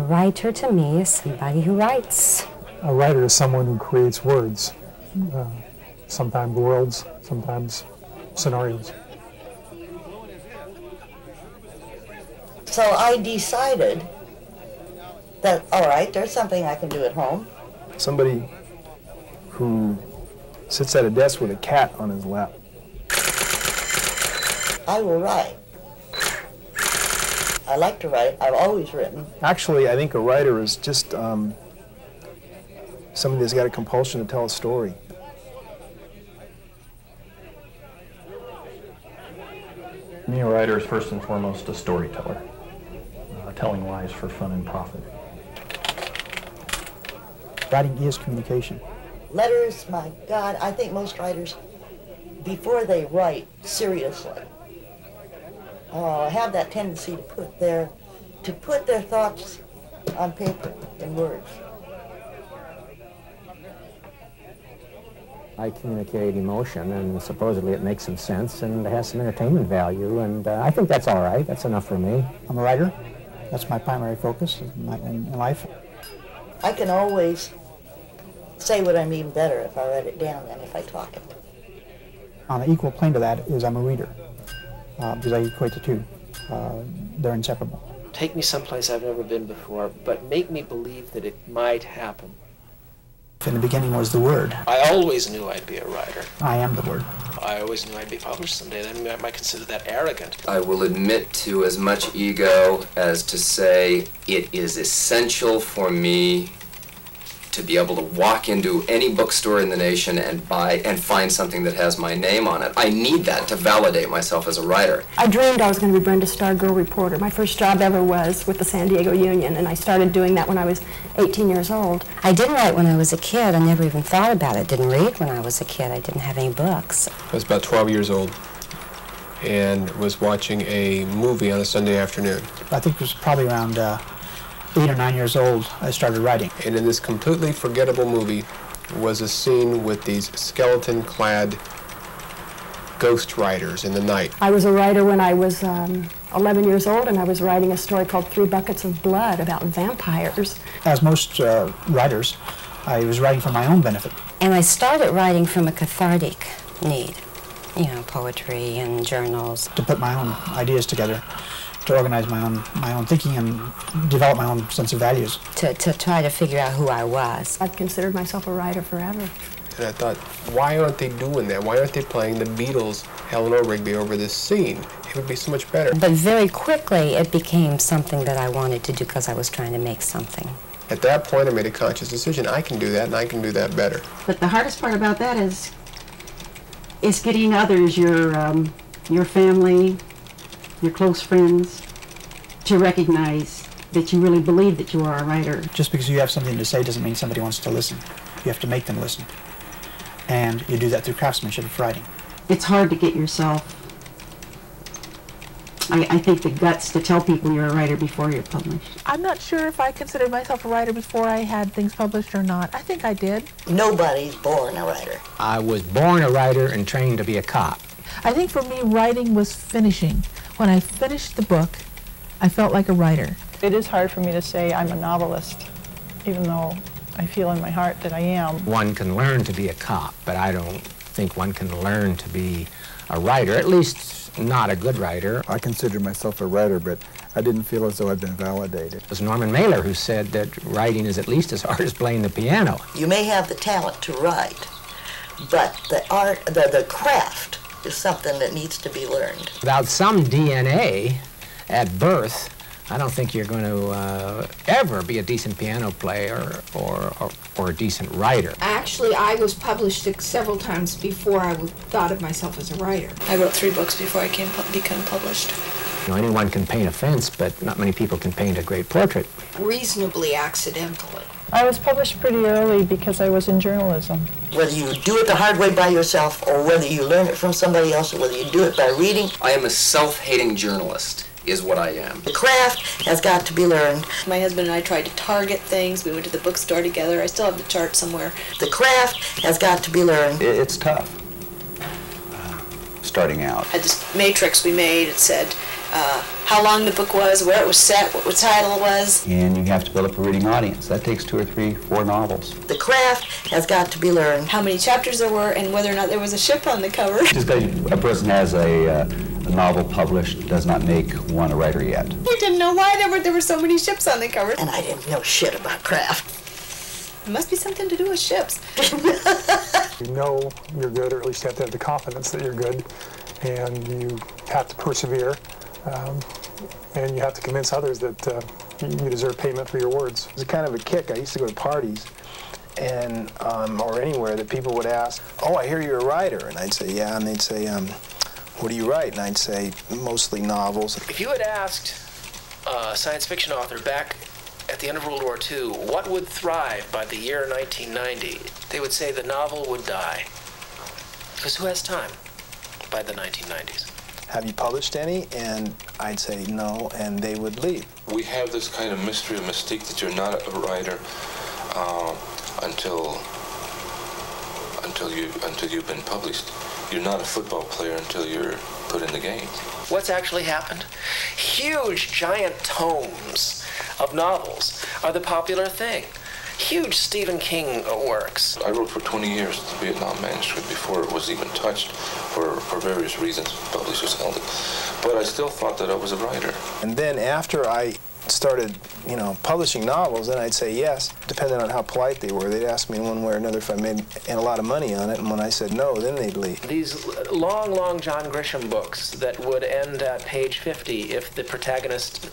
writer to me is somebody who writes. A writer is someone who creates words, sometimes worlds, sometimes scenarios. So I decided that, all right, there's something I can do at home. Somebody who sits at a desk with a cat on his lap. I will write. I like to write. I've always written. Actually, I think a writer is just somebody that's got a compulsion to tell a story. To me, a writer is first and foremost a storyteller, telling lies for fun and profit. Writing is communication. Letters, my God, I think most writers, before they write seriously, have that tendency to put their thoughts on paper in words. I communicate emotion, and supposedly it makes some sense and has some entertainment value, and I think that's all right. That's enough for me. I'm a writer. That's my primary focus in life. I can always say what I mean better if I write it down than if I talk it. On an equal plane to that is I'm a reader, because I equate the two. They're inseparable. Take me someplace I've never been before, but make me believe that it might happen. In the beginning was the word. I always knew I'd be a writer. I am the word. I always knew I'd be published someday. Then I might consider that arrogant. I will admit to as much ego as to say it is essential for me to be able to walk into any bookstore in the nation and buy and find something that has my name on it. I need that to validate myself as a writer. I dreamed I was going to be Brenda Starr Girl Reporter. My first job ever was with the San Diego Union, and I started doing that when I was 18 years old. I didn't write when I was a kid. I never even thought about it. Didn't read when I was a kid. I didn't have any books. I was about 12 years old and was watching a movie on a Sunday afternoon. I think it was probably around 8 or 9 years old, I started writing. And in this completely forgettable movie was a scene with these skeleton-clad ghost riders in the night. I was a writer when I was 11 years old, and I was writing a story called 3 Buckets of Blood about vampires. As most writers, I was writing for my own benefit. And I started writing from a cathartic need, you know, poetry and journals. To put my own ideas together, to organize my own thinking and develop my own sense of values. To try to figure out who I was. I've considered myself a writer forever. And I thought, why aren't they doing that? Why aren't they playing the Beatles' Eleanor Rigby over this scene? It would be so much better. But very quickly it became something that I wanted to do because I was trying to make something. At that point I made a conscious decision. I can do that, and I can do that better. But the hardest part about that is getting others, your family, your close friends, to recognize that you really believe that you are a writer. Just because you have something to say doesn't mean somebody wants to listen. You have to make them listen. And you do that through craftsmanship of writing. It's hard to get yourself, I think, the guts to tell people you're a writer before you're published. I'm not sure if I considered myself a writer before I had things published or not. I think I did. Nobody's born a writer. I was born a writer and trained to be a cop. I think for me, writing was finishing. When I finished the book, I felt like a writer. It is hard for me to say I'm a novelist, even though I feel in my heart that I am. One can learn to be a cop, but I don't think one can learn to be a writer, at least not a good writer. I consider myself a writer, but I didn't feel as though I'd been validated. It was Norman Mailer who said that writing is at least as hard as playing the piano. You may have the talent to write, but the art, the craft is something that needs to be learned. Without some DNA at birth, I don't think you're going to ever be a decent piano player or a decent writer. Actually, I was published several times before I thought of myself as a writer. I wrote 3 books before I became published. You know, anyone can paint a fence, but not many people can paint a great portrait. Reasonably accidentally. I was published pretty early because I was in journalism. Whether you do it the hard way by yourself or whether you learn it from somebody else or whether you do it by reading. I am a self-hating journalist, is what I am. The craft has got to be learned. My husband and I tried to target things. We went to the bookstore together. I still have the chart somewhere. The craft has got to be learned. It's tough, starting out. Had this matrix we made. It said, how long the book was, where it was set, what the title was. And you have to build up a reading audience. That takes 2 or 3, 4 novels. The craft has got to be learned. How many chapters there were and whether or not there was a ship on the cover. Just because a person has a novel published does not make one a writer yet. You didn't know why there were so many ships on the cover. And I didn't know shit about craft. It must be something to do with ships. You know you're good, or at least you have to have the confidence that you're good, and you have to persevere, and you have to convince others that you deserve payment for your words. It was kind of a kick. I used to go to parties, and or anywhere that people would ask, "Oh, I hear you're a writer," and I'd say, "Yeah," and they'd say, "What do you write?" And I'd say, "Mostly novels." If you had asked a science fiction author back at the end of World War II what would thrive by the year 1990, they would say the novel would die. Because who has time by the 1990s? Have you published any? And I'd say no, and they would leave. We have this kind of mystery or mystique that you're not a writer until you've been published. You're not a football player until you're put in the game. What's actually happened? Huge, giant tomes of novels are the popular thing. Huge Stephen King works. I wrote for 20 years the Vietnam manuscript before it was even touched for various reasons. Publishers held it. But I still thought that I was a writer. And then after I started, publishing novels, then I'd say yes, depending on how polite they were. They'd ask me one way or another if I made a lot of money on it, and when I said no, then they'd leave. These long, long John Grisham books that would end at page 50 if the protagonist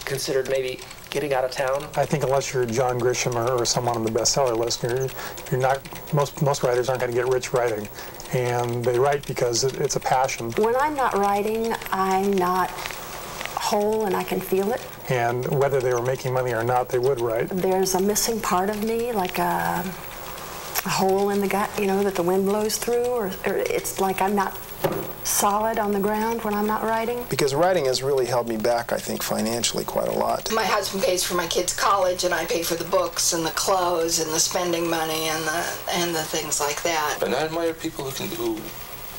considered maybe getting out of town. I think unless you're John Grisham or someone on the bestseller list, you're not. Most writers aren't going to get rich writing, and they write because it's a passion. When I'm not writing, I'm not whole, and I can feel it. And whether they were making money or not, they would write. There's a missing part of me, like a hole in the gut, that the wind blows through, or it's like I'm not solid on the ground when I'm not writing. Because writing has really held me back, I think, financially quite a lot. My husband pays for my kids' college, and I pay for the books and the clothes and the spending money and the things like that. And I admire people who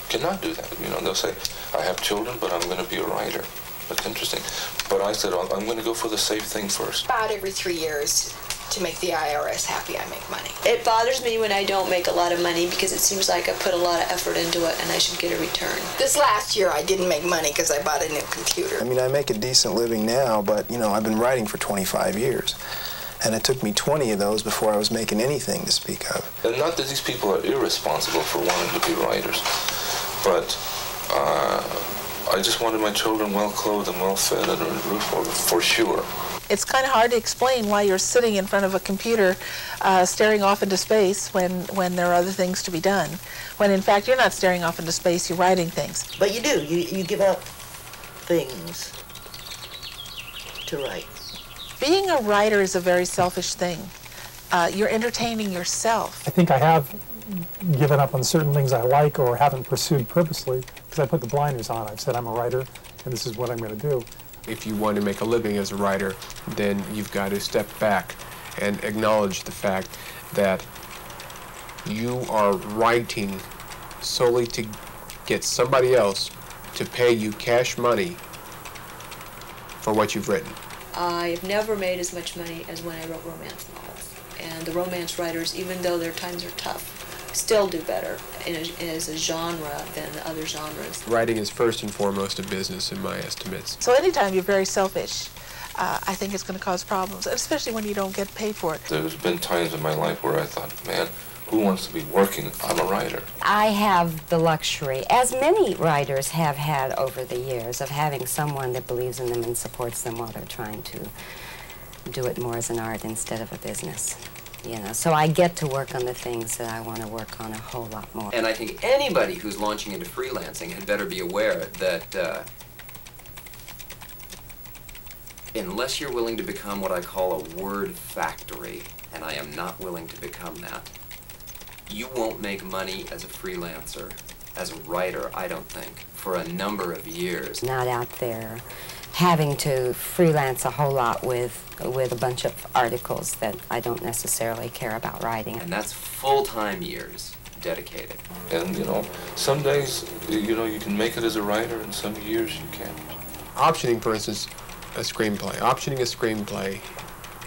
cannot do that. They'll say, I have children, but I'm going to be a writer. That's interesting. But I said, I'm going to go for the safe thing first. About every 3 years, to make the IRS happy, I make money. It bothers me when I don't make a lot of money because it seems like I put a lot of effort into it and I should get a return. This last year I didn't make money because I bought a new computer. I make a decent living now, but I've been writing for 25 years. And it took me 20 of those before I was making anything to speak of. And not that these people are irresponsible for wanting to be writers, but I just wanted my children well clothed and well fed and a roof over, for sure. It's kind of hard to explain why you're sitting in front of a computer staring off into space when there are other things to be done. When in fact you're not staring off into space, you're writing things. But you do. You give up things to write. Being a writer is a very selfish thing. You're entertaining yourself. I think I have given up on certain things I like or haven't pursued purposely because I put the blinders on. I've said I'm a writer and this is what I'm going to do. If you want to make a living as a writer, then you've got to step back and acknowledge the fact that you are writing solely to get somebody else to pay you cash money for what you've written. I've never made as much money as when I wrote romance novels. And the romance writers, even though their times are tough, still do better as a genre than the other genres. Writing is first and foremost a business in my estimates. So anytime you're very selfish, I think it's going to cause problems, especially when you don't get paid for it. There's been times in my life where I thought, man, who wants to be working? I'm a writer. I have the luxury, as many writers have had over the years, of having someone that believes in them and supports them while they're trying to do it more as an art instead of a business. So I get to work on the things that I want to work on a whole lot more. And I think anybody who's launching into freelancing had better be aware that unless you're willing to become what I call a word factory, and I am not willing to become that, you won't make money as a freelancer, as a writer, I don't think, for a number of years. Not out there having to freelance a whole lot with a bunch of articles that I don't necessarily care about writing. And that's full-time years dedicated. And, some days, you can make it as a writer, and some years you can't. optioning, for instance, a screenplay. Optioning a screenplay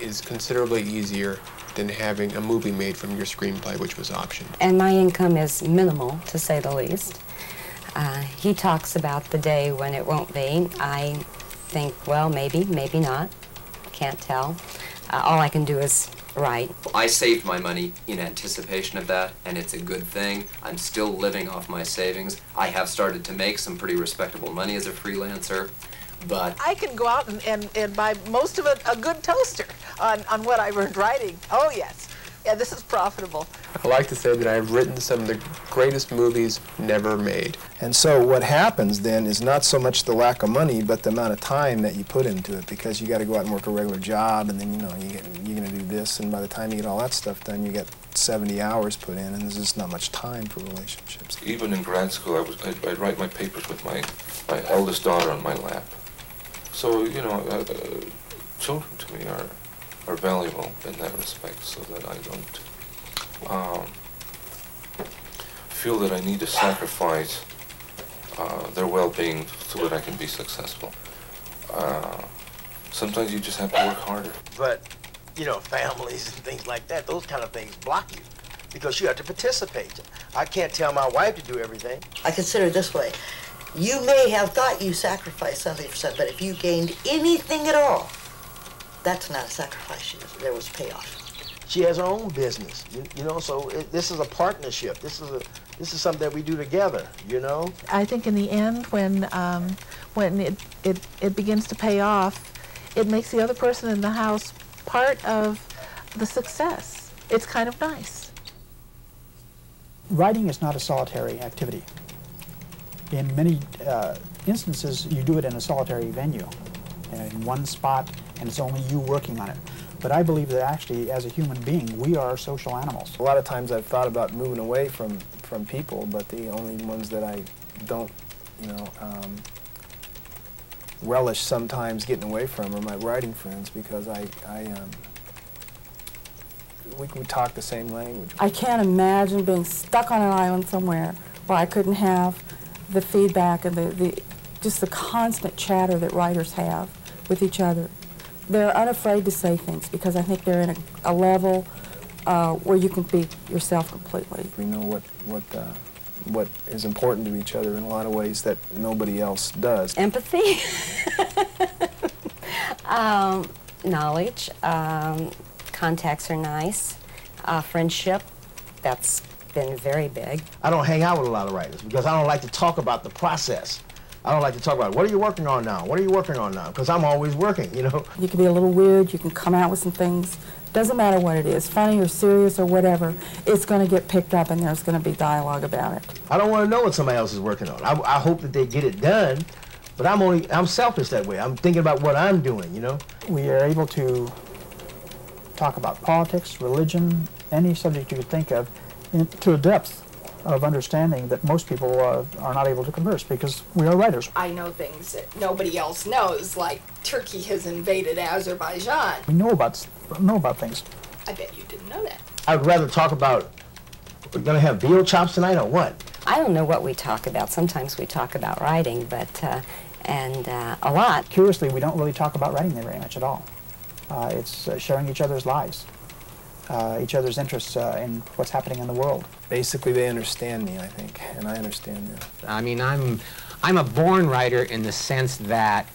is considerably easier than having a movie made from your screenplay, which was optioned. And my income is minimal, to say the least. He talks about the day when it won't be. I think, well, maybe, maybe not. Can't tell. All I can do is write. I saved my money in anticipation of that, and it's a good thing. I'm still living off my savings. I have started to make some pretty respectable money as a freelancer, but I can go out and buy most of it a good toaster on what I earned writing. Oh, yes. Yeah, this is profitable. I like to say that I've written some of the greatest movies never made. And so what happens then is not so much the lack of money, but the amount of time that you put into it, because you got to go out and work a regular job, and then you're going to do this, and by the time you get all that stuff done, you get 70 hours put in, and there's just not much time for relationships. Even in grad school, I'd write my papers with my eldest daughter on my lap. So, you know, children to me are valuable in that respect, so that I don't feel that I need to sacrifice their well-being so that I can be successful. Sometimes you just have to work harder. But, you know, families and things like that, those kind of things block you because you have to participate. I can't tell my wife to do everything. I consider it this way. You may have thought you sacrificed something for something, but if you gained anything at all, that's not a sacrifice. There was payoff. She has her own business, you know, so this is a partnership. This is something that we do together, you know? I think in the end, when it begins to pay off, it makes the other person in the house part of the success. It's kind of nice. Writing is not a solitary activity. In many instances, you do it in a solitary venue, in one spot, and it's only you working on it. But I believe that actually, as a human being, we are social animals. A lot of times I've thought about moving away from people, but the only ones that I don't, you know, relish sometimes getting away from are my writing friends, because we talk the same language. I can't imagine being stuck on an island somewhere where I couldn't have the feedback and just the constant chatter that writers have with each other. They're unafraid to say things because I think they're in a level where you can be yourself completely. We know what is important to each other in a lot of ways that nobody else does. Empathy, knowledge, contacts are nice, friendship, that's been very big. I don't hang out with a lot of writers because I don't like to talk about the process. I don't like to talk about, what are you working on now? What are you working on now? Because I'm always working, you know? You can be a little weird, you can come out with some things. Doesn't matter what it is, funny or serious or whatever, it's going to get picked up and there's going to be dialogue about it. I don't want to know what somebody else is working on. I hope that they get it done, but I'm selfish that way. I'm thinking about what I'm doing, you know? We are able to talk about politics, religion, any subject you could think of, to a depth of understanding that most people are not able to converse because we are writers. I know things that nobody else knows, like Turkey has invaded Azerbaijan. We know about things. I bet you didn't know that. I'd rather talk about, we're going to have veal chops tonight or what? I don't know what we talk about. Sometimes we talk about writing, but, and a lot. Curiously, we don't really talk about writing there very much at all. It's sharing each other's lives. Each other's interests in what's happening in the world. Basically, they understand me, I think, and I understand them. I mean, I'm a born writer in the sense that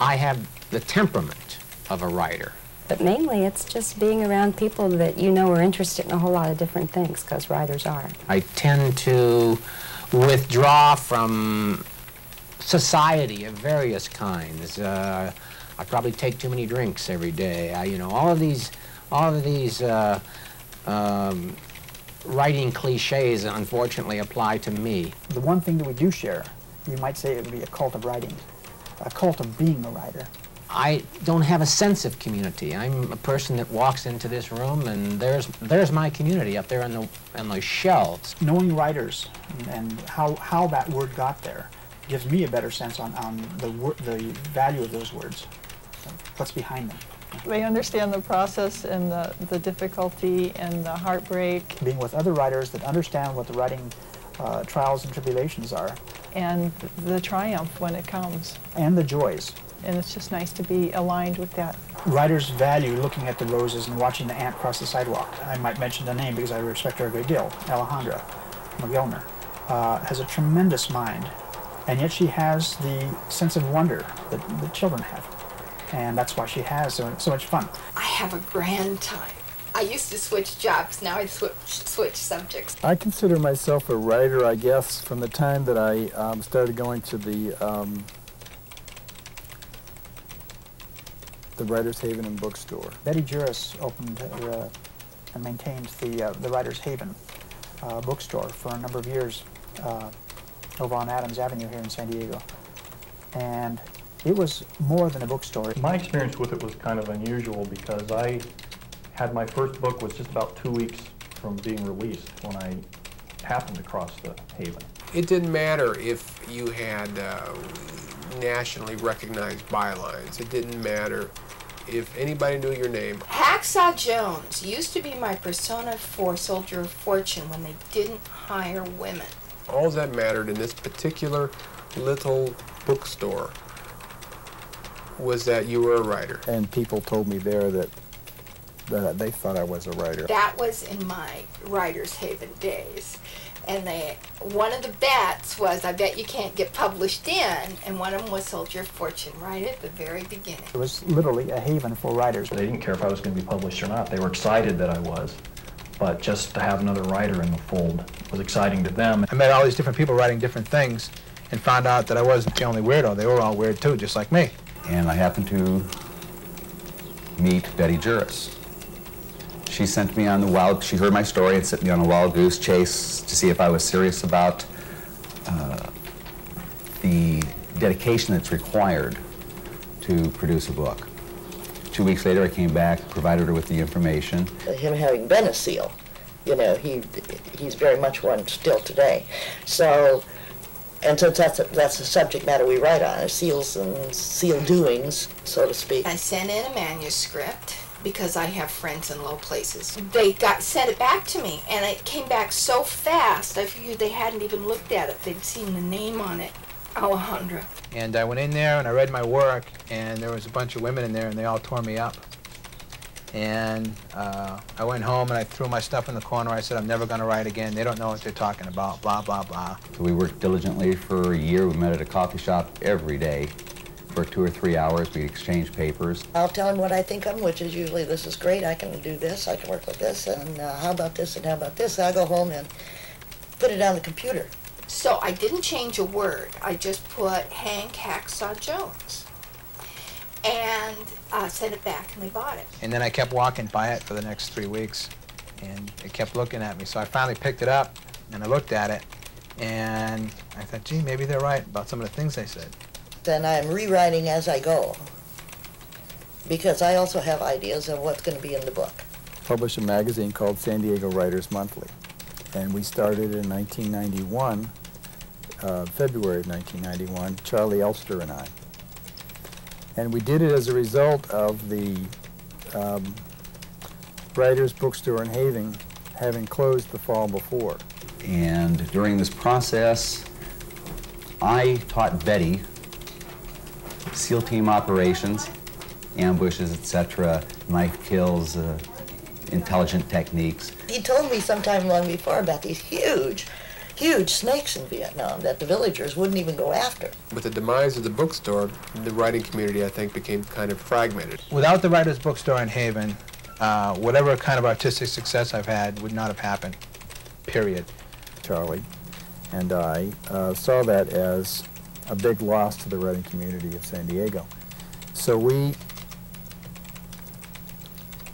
I have the temperament of a writer. But mainly, it's just being around people that you know are interested in a whole lot of different things, because writers are. I tend to withdraw from society of various kinds. I probably take too many drinks every day. You know, all of these writing cliches, unfortunately, apply to me. The one thing that we do share, you might say it would be a cult of writing, a cult of being a writer. I don't have a sense of community. I'm a person that walks into this room, and there's my community up there on the shelves. Knowing writers and how that word got there gives me a better sense on the value of those words, what's behind them. They understand the process and the difficulty and the heartbreak. Being with other writers that understand what the writing trials and tribulations are. And the triumph when it comes. And the joys. And it's just nice to be aligned with that. Writers value looking at the roses and watching the ant cross the sidewalk. I might mention the name because I respect her a great deal. Alejandra McGellner has a tremendous mind, and yet she has the sense of wonder that the children have. And that's why she has so much fun. I have a grand time. I used to switch jobs, now I switch subjects. I consider myself a writer, I guess, from the time that I started going to the Writers Haven and Bookstore. Betty Juris opened and maintained the Writers Haven bookstore for a number of years over on Adams Avenue here in San Diego. And it was more than a bookstore. My experience with it was kind of unusual because I had my first book was just about 2 weeks from being released when I happened to cross the Haven. It didn't matter if you had nationally recognized bylines. It didn't matter if anybody knew your name. Hacksaw Jones used to be my persona for Soldier of Fortune when they didn't hire women. All that mattered in this particular little bookstore was that you were a writer. And people told me there that they thought I was a writer. That was in my Writers Haven days. And one of the bets was, I bet you can't get published in, and one of them was Soldier of Fortune, right at the very beginning. It was literally a haven for writers. They didn't care if I was going to be published or not. They were excited that I was. But just to have another writer in the fold was exciting to them. I met all these different people writing different things and found out that I wasn't the only weirdo. They were all weird too, just like me. And I happened to meet Betty Juris. She sent me on the she heard my story and sent me on a wild goose chase to see if I was serious about the dedication that's required to produce a book. 2 weeks later, I came back, provided her with the information. Him having been a SEAL, you know, he's very much one still today. So, and since that's the subject matter we write on, is SEALs and SEAL doings, so to speak. I sent in a manuscript because I have friends in low places. They sent it back to me, and it came back so fast, I figured they hadn't even looked at it. They'd seen the name on it, Alejandra. And I went in there and I read my work, and there was a bunch of women in there, and they all tore me up. And I went home and I threw my stuff in the corner. I said, I'm never going to write again. They don't know what they're talking about, blah, blah, blah. So we worked diligently for a year. We met at a coffee shop every day for 2 or 3 hours. We exchanged papers. I'll tell him what I think of him, which is usually, this is great, I can do this, I can work with this, and how about this and how about this? I'll go home and put it on the computer. So I didn't change a word. I just put Hank Hacksaw Jones and sent it back, and they bought it. And then I kept walking by it for the next 3 weeks, and it kept looking at me. So I finally picked it up, and I looked at it, and I thought, gee, maybe they're right about some of the things they said. Then I'm rewriting as I go, because I also have ideas of what's going to be in the book. Published a magazine called San Diego Writers Monthly, and we started in 1991, February of 1991, Charlie Elster and I. And we did it as a result of the Writers Bookstore in Haven having closed the fall before. And during this process, I taught Betty SEAL team operations, ambushes, etc., knife kills, intelligent techniques. He told me sometime long before about these huge snakes in Vietnam that the villagers wouldn't even go after. With the demise of the bookstore, the writing community, I think, became kind of fragmented. Without the Writers Bookstore in Haven, whatever kind of artistic success I've had would not have happened, period. Charlie and I saw that as a big loss to the writing community of San Diego. So we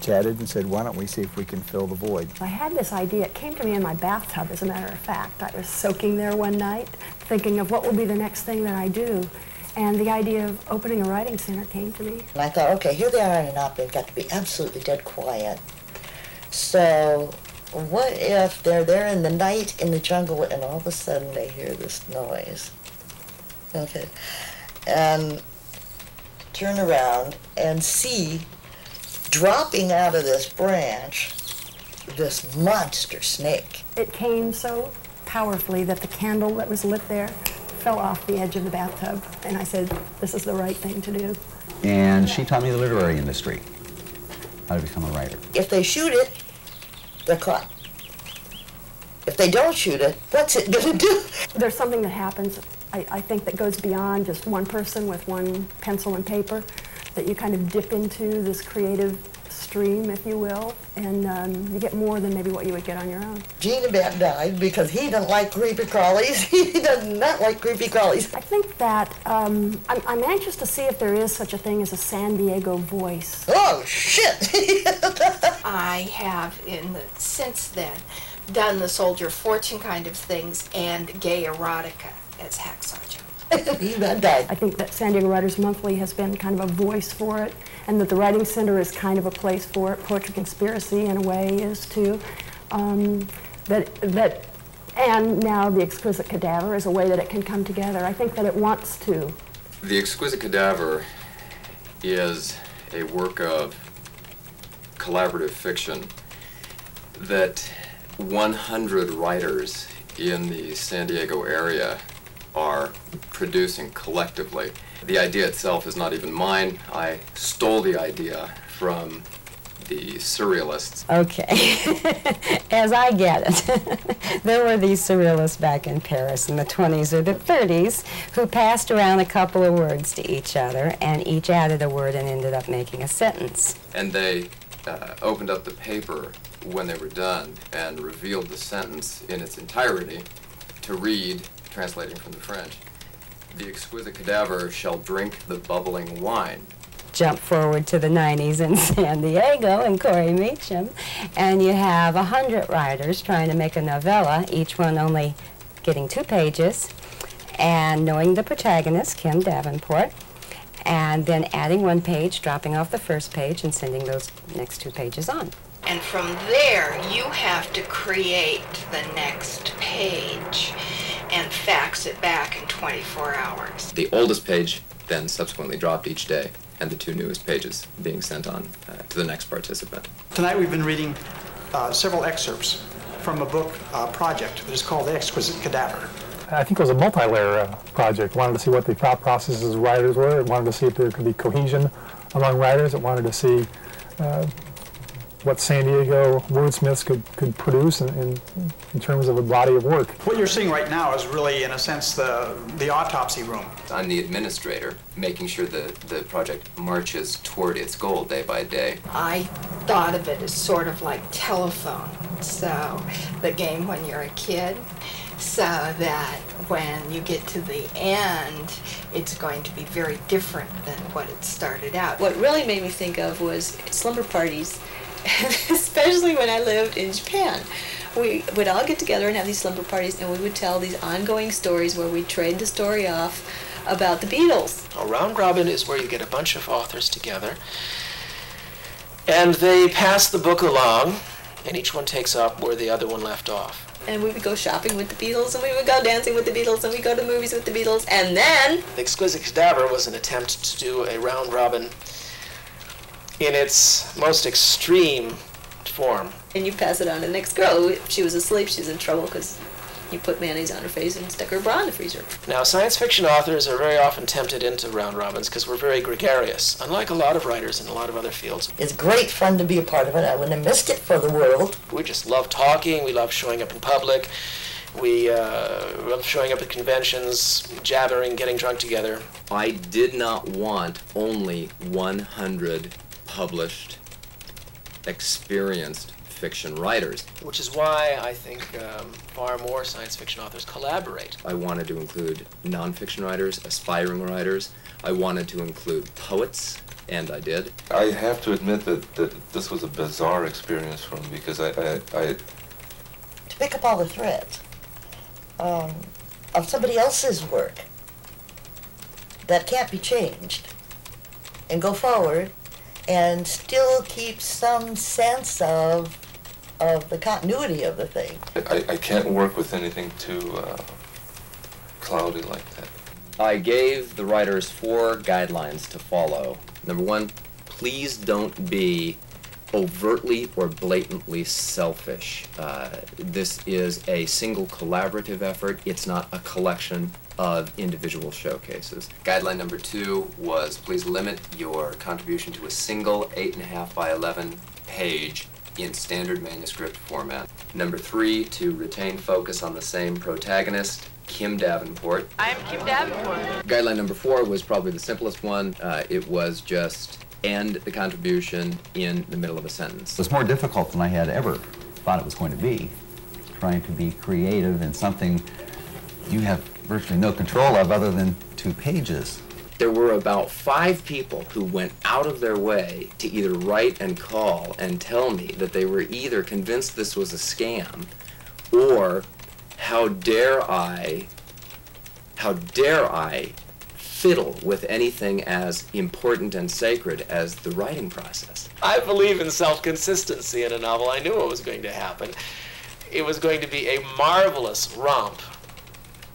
chatted and said, why don't we see if we can fill the void? I had this idea. It came to me in my bathtub, as a matter of fact. I was soaking there one night, thinking of what will be the next thing that I do. And the idea of opening a writing center came to me. And I thought, okay, here they are in an opera, they've got to be absolutely dead quiet. So what if they're there in the night in the jungle and all of a sudden they hear this noise? Okay. And turn around and see dropping out of this branch this monster snake. It came so powerfully that the candle that was lit there fell off the edge of the bathtub. And I said, this is the right thing to do. And she taught me the literary industry, how to become a writer. If they shoot it, they're caught. If they don't shoot it, what's it going to do? There's something that happens, I think, that goes beyond just one person with one pencil and paper, that you kind of dip into this creative stream, if you will, and you get more than maybe what you would get on your own. Gene about died because he doesn't like creepy crawlies. He does not like creepy crawlies. I think that I'm anxious to see if there is such a thing as a San Diego voice. Oh, shit! I have, since then, done the Soldier of Fortune kind of things and gay erotica as Hack Sergeant. I think that San Diego Writers Monthly has been kind of a voice for it, and that the Writing Center is kind of a place for it. Poetry Conspiracy, in a way, is too. And now the Exquisite Cadaver is a way that it can come together. I think that it wants to. The Exquisite Cadaver is a work of collaborative fiction that 100 writers in the San Diego area are producing collectively. The idea itself is not even mine. I stole the idea from the surrealists. Okay, as I get it, there were these surrealists back in Paris in the 20s or the 30s who passed around a couple of words to each other, and each added a word and ended up making a sentence. And they opened up the paper when they were done and revealed the sentence in its entirety to read, translating from the French. The exquisite cadaver shall drink the bubbling wine. Jump forward to the 90s in San Diego and Corey Meacham, and you have 100 writers trying to make a novella, each one only getting 2 pages, and knowing the protagonist, Kim Davenport, and then adding 1 page, dropping off the first page, and sending those next 2 pages on. And from there, you have to create the next page and fax it back in 24 hours. The oldest page then subsequently dropped each day, and the 2 newest pages being sent on to the next participant. Tonight we've been reading several excerpts from a book project that is called The Exquisite Cadaver. I think it was a multi-layer project. Wanted to see what the thought processes of writers were. It wanted to see if there could be cohesion among writers. It wanted to see what San Diego wordsmiths could produce in terms of a body of work. What you're seeing right now is really, in a sense, the autopsy room. I'm the administrator, making sure the project marches toward its goal day by day. I thought of it as sort of like telephone, so the game when you're a kid, so that when you get to the end, it's going to be very different than what it started out. What really made me think of was slumber parties, especially when I lived in Japan. We would all get together and have these slumber parties, and we would tell these ongoing stories where we'd trade the story off about the Beatles. A round robin is where you get a bunch of authors together, and they pass the book along, and each one takes up where the other one left off. And we would go shopping with the Beatles, and we would go dancing with the Beatles, and we'd go to movies with the Beatles, and then... The Exquisite Cadaver was an attempt to do a round robin in its most extreme form. And you pass it on to the next girl. If she was asleep, she's in trouble because you put mayonnaise on her face and stuck her bra in the freezer. Now, science fiction authors are very often tempted into round robins because we're very gregarious, unlike a lot of writers in a lot of other fields. It's great fun to be a part of it. I wouldn't have missed it for the world. We just love talking. We love showing up in public. We love showing up at conventions, jabbering, getting drunk together. I did not want only 100 published, experienced fiction writers. Which is why I think far more science fiction authors collaborate. I wanted to include nonfiction writers, aspiring writers. I wanted to include poets, and I did. I have to admit that this was a bizarre experience for me because I To pick up all the threads of somebody else's work that can't be changed and go forward and still keep some sense of the continuity of the thing. I can't work with anything too cloudy like that. I gave the writers 4 guidelines to follow. Number 1, please don't be overtly or blatantly selfish. This is a single collaborative effort. It's not a collection of individual showcases. Guideline number 2 was please limit your contribution to a single 8.5 by 11 page in standard manuscript format. Number 3, to retain focus on the same protagonist, Kim Davenport. I'm Kim Davenport. Guideline number 4 was probably the simplest one. It was just end the contribution in the middle of a sentence. It was more difficult than I had ever thought it was going to be, trying to be creative in something you have virtually no control of other than 2 pages. There were about 5 people who went out of their way to either write and call and tell me that they were either convinced this was a scam or how dare I fiddle with anything as important and sacred as the writing process. I believe in self-consistency in a novel. I knew what was going to happen. It was going to be a marvelous romp,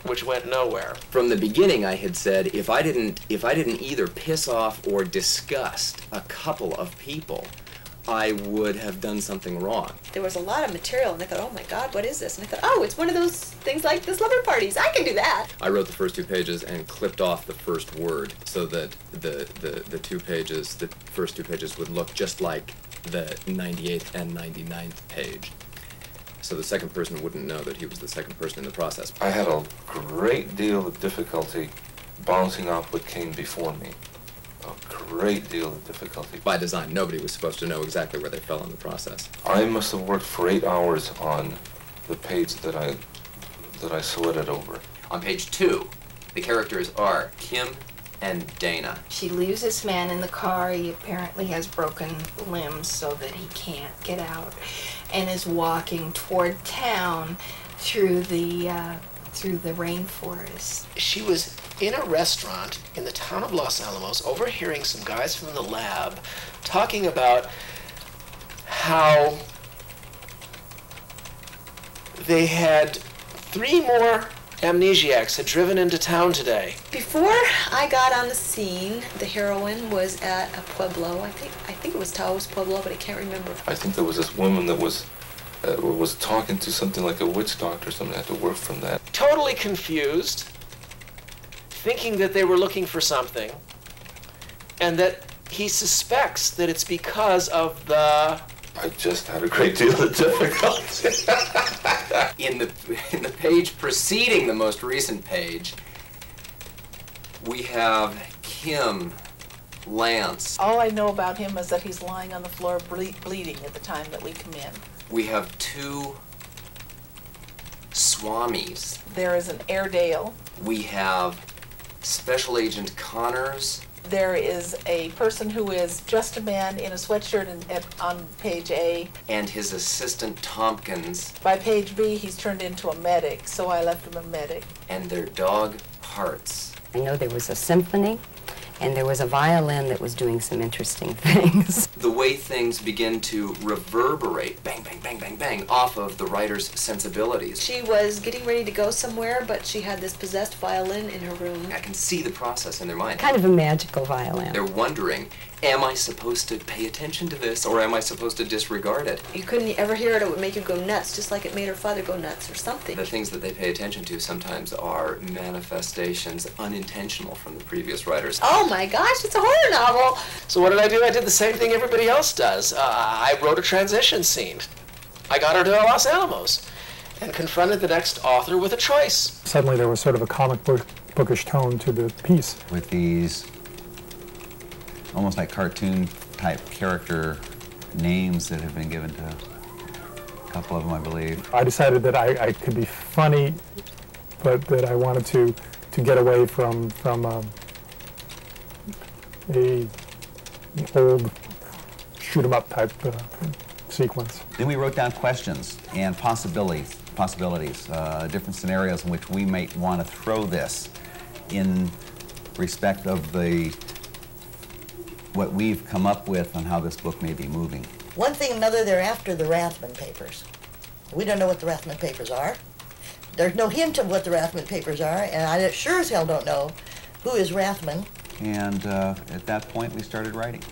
which went nowhere. From the beginning, I had said if I didn't either piss off or disgust a couple of people, I would have done something wrong. There was a lot of material, and I thought, oh my God, what is this? And I thought, oh, it's one of those things like the slumber parties. I can do that. I wrote the first 2 pages and clipped off the first word so that the first 2 pages would look just like the 98th and 99th page. So the second person wouldn't know that he was the second person in the process. I had a great deal of difficulty bouncing off what came before me. A great deal of difficulty. By design, nobody was supposed to know exactly where they fell in the process. I must have worked for 8 hours on the page that I sweated over. On page 2, the characters are Kim and Dana. She leaves this man in the car. He apparently has broken limbs so that he can't get out, and is walking toward town through the rainforest. She was in a restaurant in the town of Los Alamos, overhearing some guys from the lab talking about how they had 3 more amnesiacs had driven into town today. Before I got on the scene, the heroine was at a pueblo. I think it was Taos Pueblo, but I can't remember. I think there was this woman that was talking to something like a witch doctor or something. I had to work from that. Totally confused, thinking that they were looking for something, and that he suspects that it's because of the... I just had a great deal of difficulty. In the page preceding the most recent page, we have Kim, Lance. All I know about him is that he's lying on the floor bleeding at the time that we come in. We have 2 Swamis. There is an Airedale. We have Special Agent Connors. There is a person who is just a man in a sweatshirt on page A. And his assistant Tompkins. By page B, he's turned into a medic, so I left him a medic. And their dog, Hearts. I know there was a symphony, and there was a violin that was doing some interesting things. The way things begin to reverberate, bang, bang, bang, bang, bang, off of the writer's sensibilities. She was getting ready to go somewhere, but she had this possessed violin in her room. I can see the process in their mind. Kind of a magical violin. They're wondering, am I supposed to pay attention to this, or am I supposed to disregard it? You couldn't ever hear it, it would make you go nuts, just like it made her father go nuts or something. The things that they pay attention to sometimes are manifestations unintentional from the previous writers. Oh my gosh, it's a horror novel! So what did I do? I did the same thing everybody else does. I wrote a transition scene. I got her to Los Alamos and confronted the next author with a choice. Suddenly there was sort of a comic bookish tone to the piece. With these almost like cartoon type character names that have been given to a couple of them, I believe. I decided that I could be funny, but that I wanted to get away from a old shoot 'em up type sequence. Then we wrote down questions and possibilities, different scenarios in which we might want to throw this in respect of what we've come up with on how this book may be moving. One thing or another, they're after the Rathman papers. We don't know what the Rathman papers are. There's no hint of what the Rathman papers are, and I sure as hell don't know who is Rathman. And at that point, we started writing.